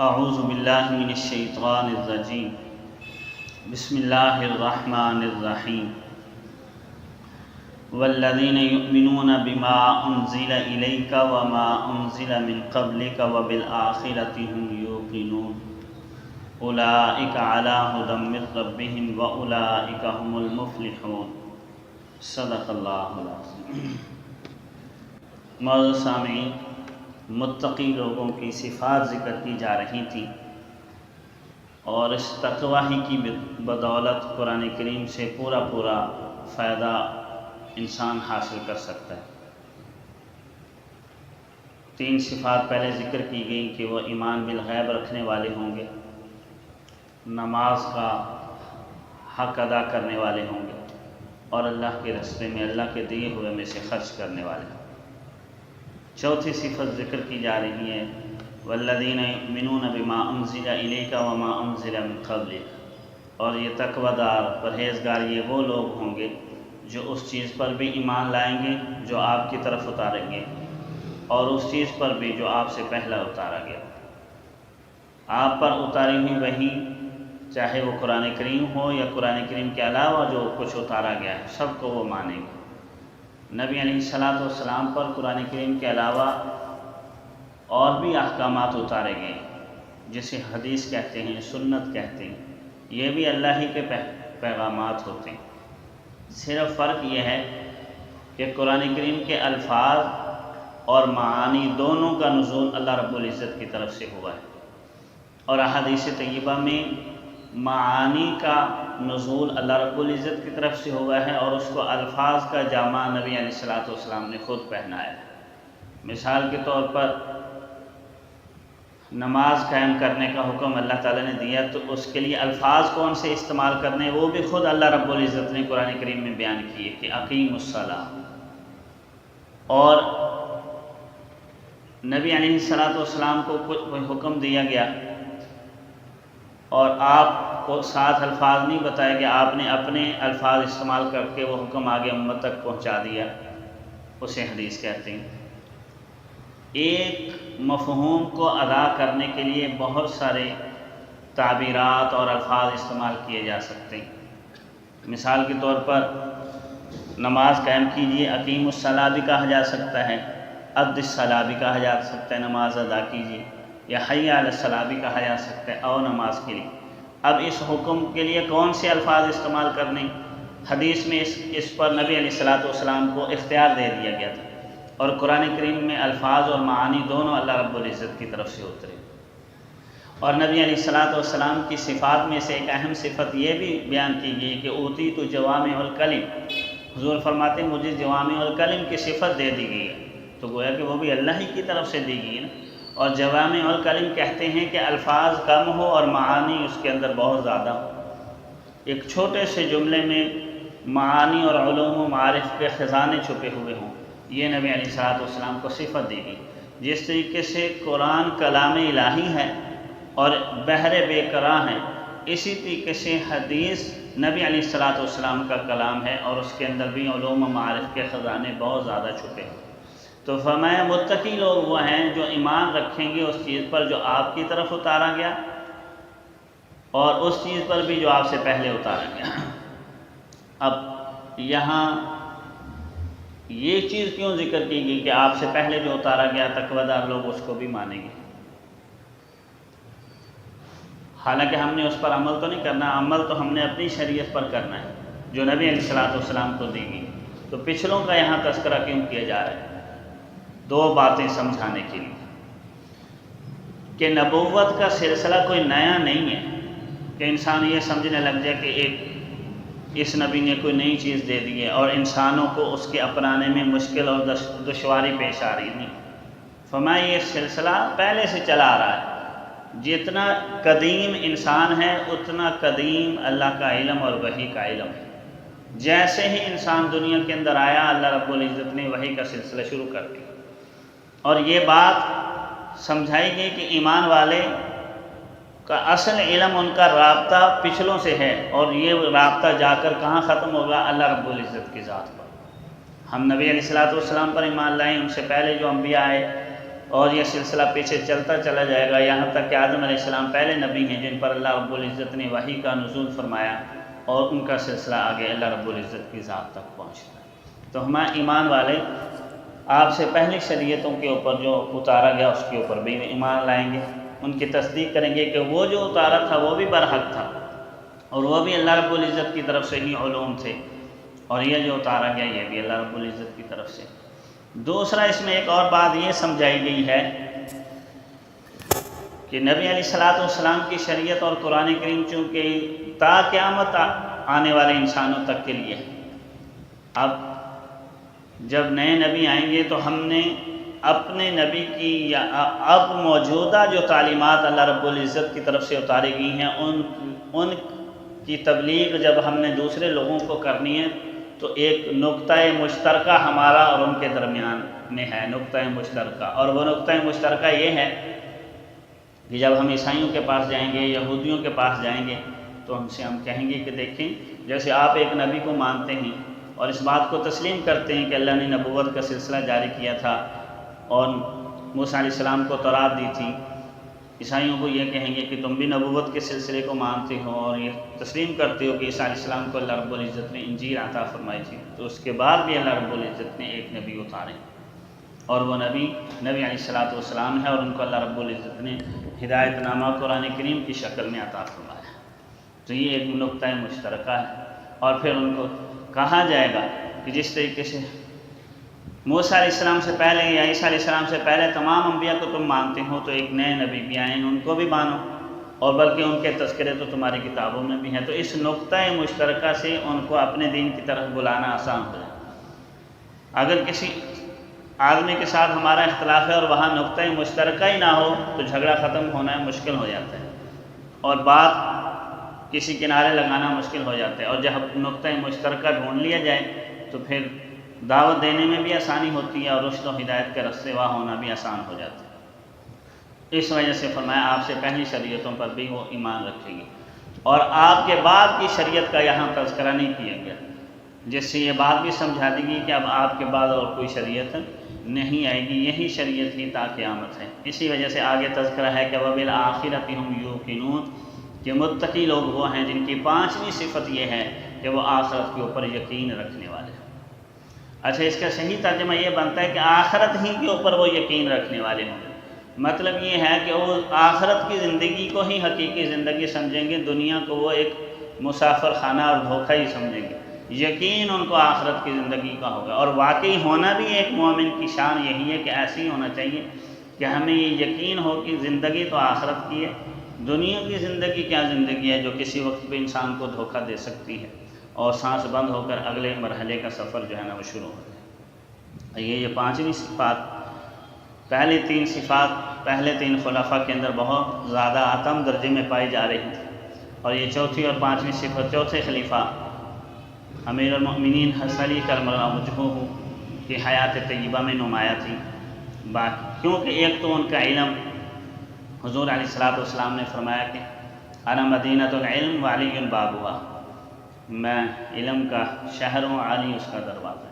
اعوذ باللہ من الشیطان الرجیم بسم اللہ الرحمن الرحیم والذین یؤمنون بما انزل الیک وما انزل من قبلک وبالآخرۃ هم یوقنون اولئک علی ھدی من ربہم واولئک هم المفلحون۔ صدق اللہ العظیم۔ معزز سامعین، متقی لوگوں کی صفات ذکر کی جا رہی تھیں، اور اس تقوی ہی کی بدولت قرآن کریم سے پورا فائدہ انسان حاصل کر سکتا ہے۔ 3 صفات پہلے ذکر کی گئیں کہ وہ ایمان بالغیب رکھنے والے ہوں گے، نماز کا حق ادا کرنے والے ہوں گے، اور اللہ کے راستے میں اللہ کے دیے ہوئے میں سے خرچ کرنے والے ہوں گے۔ چوتھی صفت ذکر کی جا رہی ہے والذین یؤمنون بما انزل الیک وما انزل من قبلک، اور یہ تقوی دار پرہیزگار یہ وہ لوگ ہوں گے جو اس چیز پر بھی ایمان لائیں گے جو آپ کی طرف اتاریں گے، اور اس چیز پر بھی جو آپ سے پہلا اتارا گیا۔ آپ پر اتاری ہوئی وحی، چاہے وہ قرآن کریم ہو یا قرآن کریم کے علاوہ جو کچھ اتارا گیا ہے، سب کو وہ مانیں گے۔ نبی علیہ السلام پر قرآن کریم کے علاوہ اور بھی احکامات اتارے گئے جسے حدیث کہتے ہیں، سنت کہتے ہیں، یہ بھی اللہ ہی کے پیغامات ہوتے ہیں۔ صرف فرق یہ ہے کہ قرآن کریم کے الفاظ اور معانی دونوں کا نزول اللہ رب العزت کی طرف سے ہوا ہے، اور احادیث طیبہ میں معانی کا نزول اللہ رب العزت کی طرف سے ہوا ہے، اور اس کو الفاظ کا جامع نبی علیہ السلام نے خود پہنایا ہے۔ مثال کے طور پر نماز قائم کرنے کا حکم اللہ تعالیٰ نے دیا، تو اس کے لیے الفاظ کون سے استعمال کرنے وہ بھی خود اللہ رب العزت نے قرآن کریم میں بیان کیے کہ اقیم الصلاۃ، اور نبی علیہ السلام کو کوئی حکم دیا گیا اور آپ کو 7 الفاظ نہیں بتائے گئے، آپ نے اپنے الفاظ استعمال کر کے وہ حکم آگے امت تک پہنچا دیا، اسے حدیث کہتے ہیں۔ ایک مفہوم کو ادا کرنے کے لیے بہت سارے تعبیرات اور الفاظ استعمال کیے جا سکتے ہیں۔ مثال کے طور پر نماز قائم کیجیے، اقیم الصلاۃ بھی کہا جا سکتا ہے، اد الصلاۃ بھی کہا جا سکتا ہے، نماز ادا کیجیے، یا حی علی الصلاۃ بھی کہا جا سکتا ہے، او نماز کے لیے۔ اب اس حکم کے لیے کون سے الفاظ استعمال کرنے، حدیث میں اس پر نبی علیہ السلام کو اختیار دے دیا گیا تھا، اور قرآن کریم میں الفاظ اور معانی دونوں اللہ رب العزت کی طرف سے اترے۔ اور نبی علیہ السلام کی صفات میں سے ایک اہم صفت یہ بھی بیان کی گئی کہ اوتیت جوامع الکلم، حضور فرماتے ہیں مجھے جوامع الکلم کی صفت دے دی گئی ہے، تو گویا کہ وہ بھی اللہ ہی کی طرف سے دی گئی نا۔ اور جوامع الکلم کہتے ہیں کہ الفاظ کم ہو اور معانی اس کے اندر بہت زیادہ ہو، ایک چھوٹے سے جملے میں معانی اور علوم و معارف کے خزانے چھپے ہوئے ہوں، یہ نبی علیہ السلام کو صفت دی گئی۔ جس طریقے سے قرآن کلام الہی ہے اور بحر بے قرار ہے، اسی طریقے سے حدیث نبی علیہ السلام کا کلام ہے، اور اس کے اندر بھی علوم و معارف کے خزانے بہت زیادہ چھپے ہیں۔ تو فرمایا متقی لوگ وہ ہیں جو ایمان رکھیں گے اس چیز پر جو آپ کی طرف اتارا گیا، اور اس چیز پر بھی جو آپ سے پہلے اتارا گیا۔ اب یہاں یہ چیز کیوں ذکر کی گئی کہ آپ سے پہلے جو اتارا گیا تقوی دار لوگ اس کو بھی مانیں گے؟ حالانکہ ہم نے اس پر عمل تو نہیں کرنا، عمل تو ہم نے اپنی شریعت پر کرنا ہے جو نبی علیہ السلام کو دی گئی۔ تو پچھلوں کا یہاں تذکرہ کیوں کیا جا رہا ہے؟ 2 باتیں سمجھانے کے لیے کہ نبوت کا سلسلہ کوئی نیا نہیں ہے کہ انسان یہ سمجھنے لگ جائے کہ اس نبی نے کوئی نئی چیز دے دی ہے اور انسانوں کو اس کے اپنانے میں مشکل اور دشواری پیش آ رہی نہیں۔ فرمایا یہ سلسلہ پہلے سے چلا آ رہا ہے، جتنا قدیم انسان ہے اتنا قدیم اللہ کا علم اور وحی کا علم ہے۔ جیسے ہی انسان دنیا کے اندر آیا، اللہ رب العزت نے وحی کا سلسلہ شروع کر دیا، اور یہ بات سمجھائی گئی کہ ایمان والے کا اصل علم ان کا رابطہ پچھلوں سے ہے، اور یہ رابطہ جا کر کہاں ختم ہوگا؟ اللہ رب العزت کی ذات پر۔ ہم نبی علیہ السلام پر ایمان لائیں، ان سے پہلے جو انبیاء آئے اور یہ سلسلہ پیچھے چلتا چلا جائے گا یہاں تک کہ آدم علیہ السلام پہلے نبی ہیں جن پر اللہ رب العزت نے وحی کا نزول فرمایا، اور ان کا سلسلہ آگے اللہ رب العزت کی ذات تک پہنچتا ہے۔ تو ہمارے ایمان والے آپ سے پہلی شریعتوں کے اوپر جو اتارا گیا اس کے اوپر بھی ایمان لائیں گے، ان کی تصدیق کریں گے کہ وہ جو اتارا تھا وہ بھی برحق تھا، اور وہ بھی اللہ رب العزت کی طرف سے ہی علوم تھے، اور یہ جو اتارا گیا یہ بھی اللہ رب العزت کی طرف سے۔ دوسرا اس میں ایک اور بات یہ سمجھائی گئی ہے کہ نبی علیہ السلام کی شریعت اور قرآن کریم چونکہ تا قیامت آنے والے انسانوں تک کے لیے، اب جب نئے نبی آئیں گے تو ہم نے اپنے نبی کی یا اب موجودہ جو تعلیمات اللہ رب العزت کی طرف سے اتاری گئی ہیں ان کی تبلیغ جب ہم نے دوسرے لوگوں کو کرنی ہے تو ایک نقطہ مشترکہ ہمارا اور ان کے درمیان میں ہے، نقطہ مشترکہ، اور وہ نقطہ مشترکہ یہ ہے کہ جب ہم عیسائیوں کے پاس جائیں گے، یہودیوں کے پاس جائیں گے تو ان سے ہم کہیں گے کہ دیکھیں جیسے آپ ایک نبی کو مانتے ہیں اور اس بات کو تسلیم کرتے ہیں کہ اللہ نے نبوت کا سلسلہ جاری کیا تھا اور موسیٰ علیہ السلام کو تورات دی تھی، عیسائیوں کو یہ کہیں گے کہ تم بھی نبوت کے سلسلے کو مانتے ہو اور یہ تسلیم کرتے ہو کہ عیسیٰ علیہ السلام کو اللہ رب العزت نے انجیل عطا فرمائی تھی، تو اس کے بعد بھی اللہ رب العزت نے ایک نبی اتارے اور وہ نبی علیہ السلام ہے، اور ان کو اللہ رب العزت نے ہدایت نامہ قرآن کریم کی شکل میں عطا فرمایا۔ تو یہ ایک نقطہ مشترکہ ہے، اور پھر ان کو کہا جائے گا کہ جس طریقے سے موسیٰ علیہ السلام سے پہلے یا عیسیٰ علیہ السلام سے پہلے تمام انبیاء کو تم مانتے ہو، تو ایک نئے نبی بھی آئے ہیں ان کو بھی مانو، اور بلکہ ان کے تذکرے تو تمہاری کتابوں میں بھی ہیں۔ تو اس نقطہ مشترکہ سے ان کو اپنے دین کی طرف بلانا آسان ہو جائے۔ اگر کسی آدمی کے ساتھ ہمارا اختلاف ہے اور وہاں نقطہ مشترکہ ہی نہ ہو تو جھگڑا ختم ہونا مشکل ہو جاتا ہے اور بات کسی کنارے لگانا مشکل ہو جاتا ہے، اور جب نقطہ مشترکہ ڈھونڈ لیا جائے تو پھر دعوت دینے میں بھی آسانی ہوتی ہے اور رشد و ہدایت کے رستے واہ ہونا بھی آسان ہو جاتا ہے۔ اس وجہ سے فرمایا آپ سے پہلی شریعتوں پر بھی وہ ایمان رکھیں گے، اور آپ کے بعد کی شریعت کا یہاں تذکرہ نہیں کیا گیا، جس سے یہ بات بھی سمجھا دی گئی کہ اب آپ کے بعد اور کوئی شریعت نہیں آئے گی، یہی شریعت ہی تا قیامت ہے۔ اسی وجہ سے آگے تذکرہ ہے کہ وَبِالْآخِرَةِ هُمْ يُوقِنُونَ، کہ متقی لوگ وہ ہیں جن کی پانچویں صفت یہ ہے کہ وہ آخرت کے اوپر یقین رکھنے والے ہیں۔ اچھا، اس کا صحیح ترجمہ یہ بنتا ہے کہ آخرت ہی کے اوپر وہ یقین رکھنے والے ہوں گے۔ مطلب یہ ہے کہ وہ آخرت کی زندگی کو ہی حقیقی زندگی سمجھیں گے، دنیا کو وہ ایک مسافر خانہ اور دھوکہ ہی سمجھیں گے۔ یقین ان کو آخرت کی زندگی کا ہوگا، اور واقعی ہونا بھی ایک مومن کی شان یہی ہے کہ ایسے ہی ہونا چاہیے کہ ہمیں یہ یقین ہو کہ زندگی تو آخرت کی ہے، دنیا کی زندگی کیا زندگی ہے جو کسی وقت پہ انسان کو دھوکہ دے سکتی ہے اور سانس بند ہو کر اگلے مرحلے کا سفر جو ہے نا وہ شروع ہو جائے۔ یہ پانچویں صفات، پہلے تین خلفاء کے اندر بہت زیادہ اعظم درجے میں پائی جا رہی تھی، اور یہ چوتھی اور پانچویں صفت چوتھے خلیفہ امیر المؤمنین حسن علی کرم اللہ وجہہ کی حیات طیبہ میں نمایاں تھی، کیونکہ ایک تو ان کا علم، حضور علیہ السلام نے فرمایا کہ انا مدینۃ العلم وعلی بابها، میں علم کا شہر ہوں، علی اس کا دروازہ ہے۔